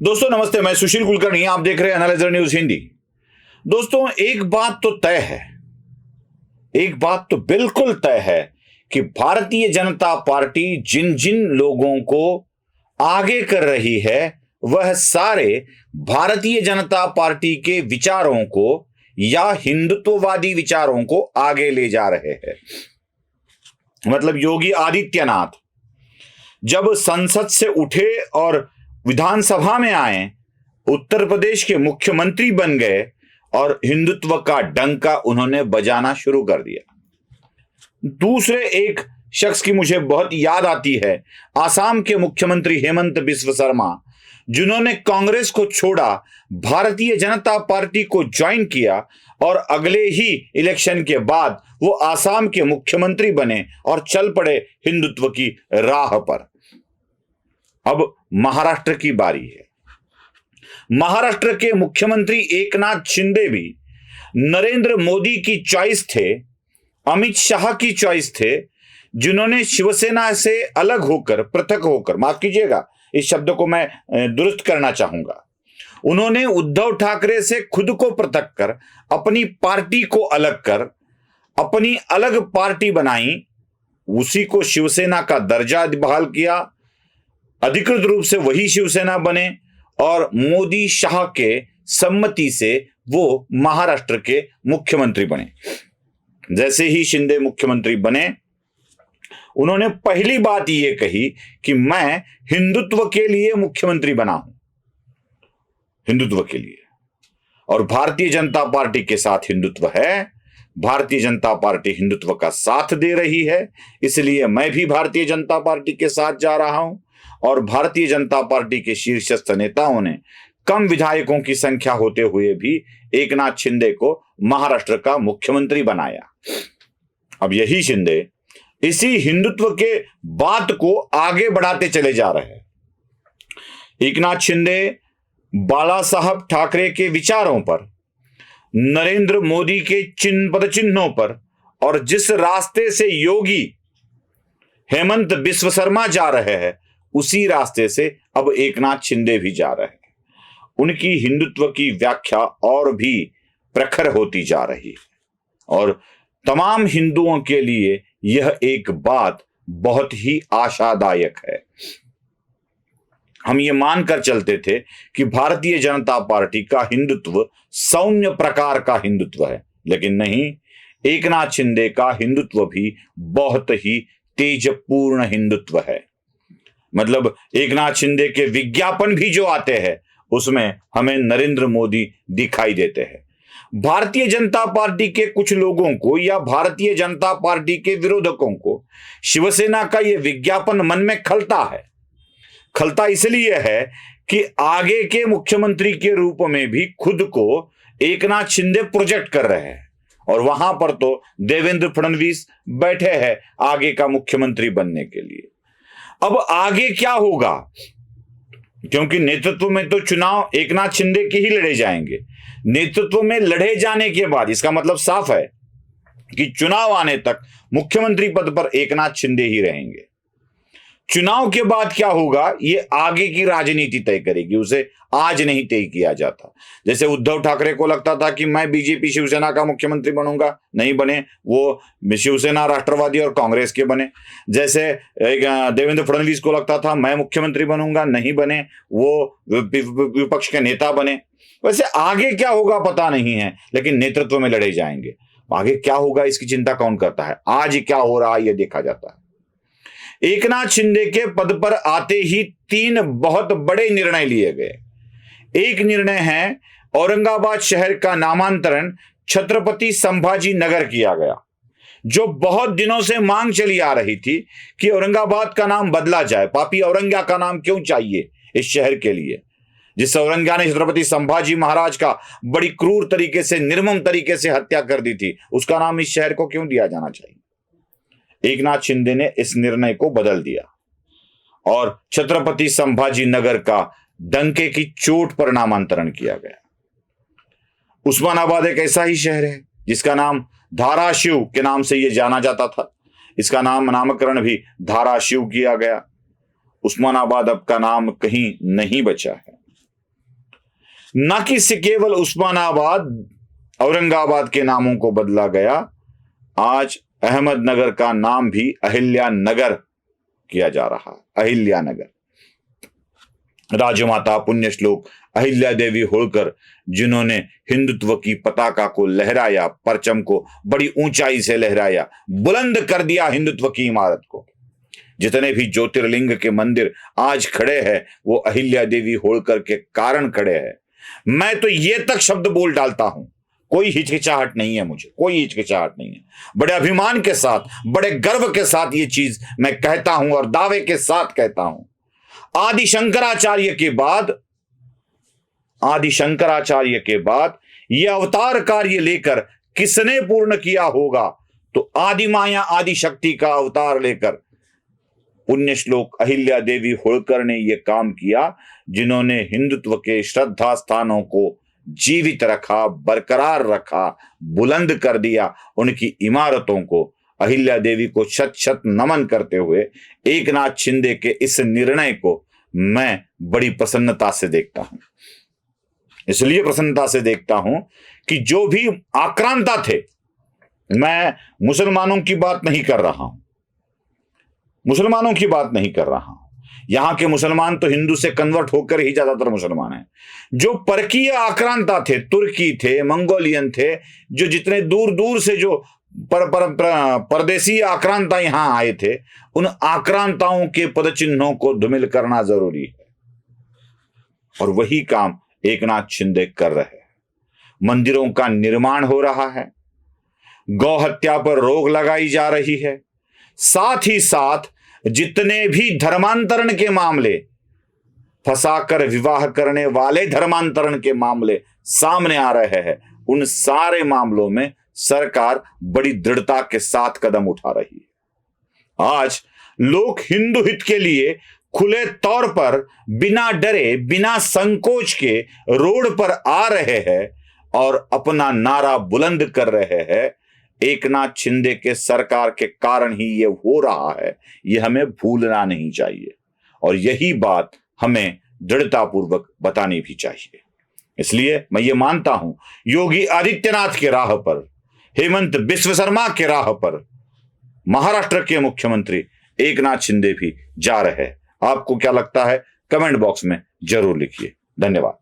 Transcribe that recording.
दोस्तों नमस्ते, मैं सुशील कुलकर्णी, आप देख रहे हैं एनालाइजर न्यूज हिंदी। दोस्तों एक बात तो तय है, एक बात तो बिल्कुल तय है कि भारतीय जनता पार्टी जिन जिन लोगों को आगे कर रही है वह सारे भारतीय जनता पार्टी के विचारों को या हिंदुत्ववादी विचारों को आगे ले जा रहे हैं। मतलब योगी आदित्यनाथ जब संसद से उठे और विधानसभा में आए, उत्तर प्रदेश के मुख्यमंत्री बन गए और हिंदुत्व का डंका उन्होंने बजाना शुरू कर दिया। दूसरे एक शख्स की मुझे बहुत याद आती है, आसाम के मुख्यमंत्री हेमंत बिस्व शर्मा, जिन्होंने कांग्रेस को छोड़ा, भारतीय जनता पार्टी को ज्वाइन किया और अगले ही इलेक्शन के बाद वो आसाम के मुख्यमंत्री बने और चल पड़े हिंदुत्व की राह पर। अब महाराष्ट्र की बारी है। महाराष्ट्र के मुख्यमंत्री एकनाथ शिंदे भी नरेंद्र मोदी की चॉइस थे, अमित शाह की चॉइस थे, जिन्होंने शिवसेना से अलग होकर, पृथक होकर, माफ कीजिएगा इस शब्द को मैं दुरुस्त करना चाहूंगा, उन्होंने उद्धव ठाकरे से खुद को पृथक कर, अपनी पार्टी को अलग कर, अपनी अलग पार्टी बनाई, उसी को शिवसेना का दर्जा बहाल किया, अधिकृत रूप से वही शिवसेना बने और मोदी शाह के सम्मति से वो महाराष्ट्र के मुख्यमंत्री बने। जैसे ही शिंदे मुख्यमंत्री बने, उन्होंने पहली बात ये कही कि मैं हिंदुत्व के लिए मुख्यमंत्री बना हूं, हिंदुत्व के लिए, और भारतीय जनता पार्टी के साथ हिंदुत्व है, भारतीय जनता पार्टी हिंदुत्व का साथ दे रही है, इसलिए मैं भी भारतीय जनता पार्टी के साथ जा रहा हूं। और भारतीय जनता पार्टी के शीर्षस्थ नेताओं ने कम विधायकों की संख्या होते हुए भी एकनाथ शिंदे को महाराष्ट्र का मुख्यमंत्री बनाया। अब यही शिंदे इसी हिंदुत्व के बात को आगे बढ़ाते चले जा रहे हैं। एकनाथ शिंदे बाला साहब ठाकरे के विचारों पर, नरेंद्र मोदी के पद चिन्हों पर और जिस रास्ते से योगी हेमंत बिस्व शर्मा जा रहे हैं, उसी रास्ते से अब एकनाथ शिंदे भी जा रहे हैं। उनकी हिंदुत्व की व्याख्या और भी प्रखर होती जा रही है और तमाम हिंदुओं के लिए यह एक बात बहुत ही आशादायक है। हम ये मानकर चलते थे कि भारतीय जनता पार्टी का हिंदुत्व सौम्य प्रकार का हिंदुत्व है, लेकिन नहीं, एकनाथ शिंदे का हिंदुत्व भी बहुत ही तेजपूर्ण हिंदुत्व है। मतलब एकनाथ शिंदे के विज्ञापन भी जो आते हैं उसमें हमें नरेंद्र मोदी दिखाई देते हैं। भारतीय जनता पार्टी के कुछ लोगों को या भारतीय जनता पार्टी के विरोधकों को शिवसेना का यह विज्ञापन मन में खलता है। खलता इसलिए है कि आगे के मुख्यमंत्री के रूप में भी खुद को एकनाथ शिंदे प्रोजेक्ट कर रहे हैं और वहां पर तो देवेंद्र फडणवीस बैठे हैं आगे का मुख्यमंत्री बनने के लिए। अब आगे क्या होगा, क्योंकि नेतृत्व में तो चुनाव एकनाथ शिंदे के ही लड़े जाएंगे। नेतृत्व में लड़े जाने के बाद इसका मतलब साफ है कि चुनाव आने तक मुख्यमंत्री पद पर एकनाथ शिंदे ही रहेंगे। चुनाव के बाद क्या होगा ये आगे की राजनीति तय करेगी, उसे आज नहीं तय किया जाता। जैसे उद्धव ठाकरे को लगता था कि मैं बीजेपी शिवसेना का मुख्यमंत्री बनूंगा, नहीं बने, वो शिवसेना राष्ट्रवादी और कांग्रेस के बने। जैसे देवेंद्र फडणवीस को लगता था मैं मुख्यमंत्री बनूंगा, नहीं बने, वो विपक्ष के नेता बने। वैसे आगे क्या होगा पता नहीं है, लेकिन नेतृत्व में लड़े जाएंगे। आगे क्या होगा इसकी चिंता कौन करता है, आज क्या हो रहा है यह देखा जाता है। एकनाथ शिंदे के पद पर आते ही 3 बहुत बड़े निर्णय लिए गए। एक निर्णय है औरंगाबाद शहर का नामांतरण छत्रपति संभाजी नगर किया गया, जो बहुत दिनों से मांग चली आ रही थी कि औरंगाबाद का नाम बदला जाए। पापी औरंग्या का नाम क्यों चाहिए इस शहर के लिए, जिस औरंग्या ने छत्रपति संभाजी महाराज का बड़ी क्रूर तरीके से, निर्मम तरीके से हत्या कर दी थी, उसका नाम इस शहर को क्यों दिया जाना चाहिए। एकनाथ शिंदे ने इस निर्णय को बदल दिया और छत्रपति संभाजी नगर का डंके की चोट पर नामांतरण किया गया। उस्मानाबाद एक ऐसा ही शहर है जिसका नाम धाराशिव के नाम से यह जाना जाता था, इसका नामकरण भी धाराशिव किया गया। उस्मानाबाद अब का नाम कहीं नहीं बचा है। न कि से केवल उस्मानाबाद औरंगाबाद के नामों को बदला गया, आज अहमदनगर का नाम भी अहिल्या नगर किया जा रहा है। अहिल्या नगर। राजमाता पुण्य श्लोक अहिल्या देवी होळकर, जिन्होंने हिंदुत्व की पताका को लहराया, परचम को बड़ी ऊंचाई से लहराया, बुलंद कर दिया हिंदुत्व की इमारत को। जितने भी ज्योतिर्लिंग के मंदिर आज खड़े हैं वो अहिल्या देवी होळकर के कारण खड़े हैं। मैं तो ये तक शब्द बोल डालता हूं, कोई हिचकिचाहट नहीं है, मुझे कोई हिचकिचाहट नहीं है। बड़े अभिमान के साथ, बड़े गर्व के साथ ये चीज मैं कहता हूं और दावे के साथ कहता हूं। आदि शंकराचार्य के बाद यह अवतार कार्य लेकर किसने पूर्ण किया होगा, तो आदि माया आदि शक्ति का अवतार लेकर पुण्य श्लोक अहिल्या देवी होळकर ने यह काम किया, जिन्होंने हिंदुत्व के श्रद्धा स्थानों को जीवित रखा, बरकरार रखा, बुलंद कर दिया, उनकी इमारतों को। अहिल्या देवी को शत शत नमन करते हुए एकनाथ शिंदे के इस निर्णय को मैं बड़ी प्रसन्नता से देखता हूं। इसलिए प्रसन्नता से देखता हूं कि जो भी आक्रांता थे, मैं मुसलमानों की बात नहीं कर रहा हूं, मुसलमानों की बात नहीं कर रहा हूं। यहां के मुसलमान तो हिंदू से कन्वर्ट होकर ही ज्यादातर मुसलमान हैं। जो परकीय आक्रांता थे, तुर्की थे, मंगोलियन थे, जो जितने दूर दूर से जो परदेसी आक्रांता यहां आए थे, उन आक्रांताओं के पदचिन्हों को धूमिल करना जरूरी है, और वही काम एकनाथ शिंदे कर रहे हैं। मंदिरों का निर्माण हो रहा है, गौ हत्या पर रोक लगाई जा रही है, साथ ही साथ जितने भी धर्मांतरण के मामले, फंसाकर विवाह करने वाले धर्मांतरण के मामले सामने आ रहे हैं, उन सारे मामलों में सरकार बड़ी दृढ़ता के साथ कदम उठा रही है। आज लोग हिंदू हित के लिए खुले तौर पर बिना डरे, बिना संकोच के रोड पर आ रहे हैं और अपना नारा बुलंद कर रहे हैं। एकनाथ शिंदे के सरकार के कारण ही ये हो रहा है, ये हमें भूलना नहीं चाहिए, और यही बात हमें दृढ़तापूर्वक बतानी भी चाहिए। इसलिए मैं ये मानता हूं, योगी आदित्यनाथ के राह पर, हेमंत बिस्व शर्मा के राह पर महाराष्ट्र के मुख्यमंत्री एकनाथ शिंदे भी जा रहे हैं। आपको क्या लगता है? कमेंट बॉक्स में जरूर लिखिए। धन्यवाद।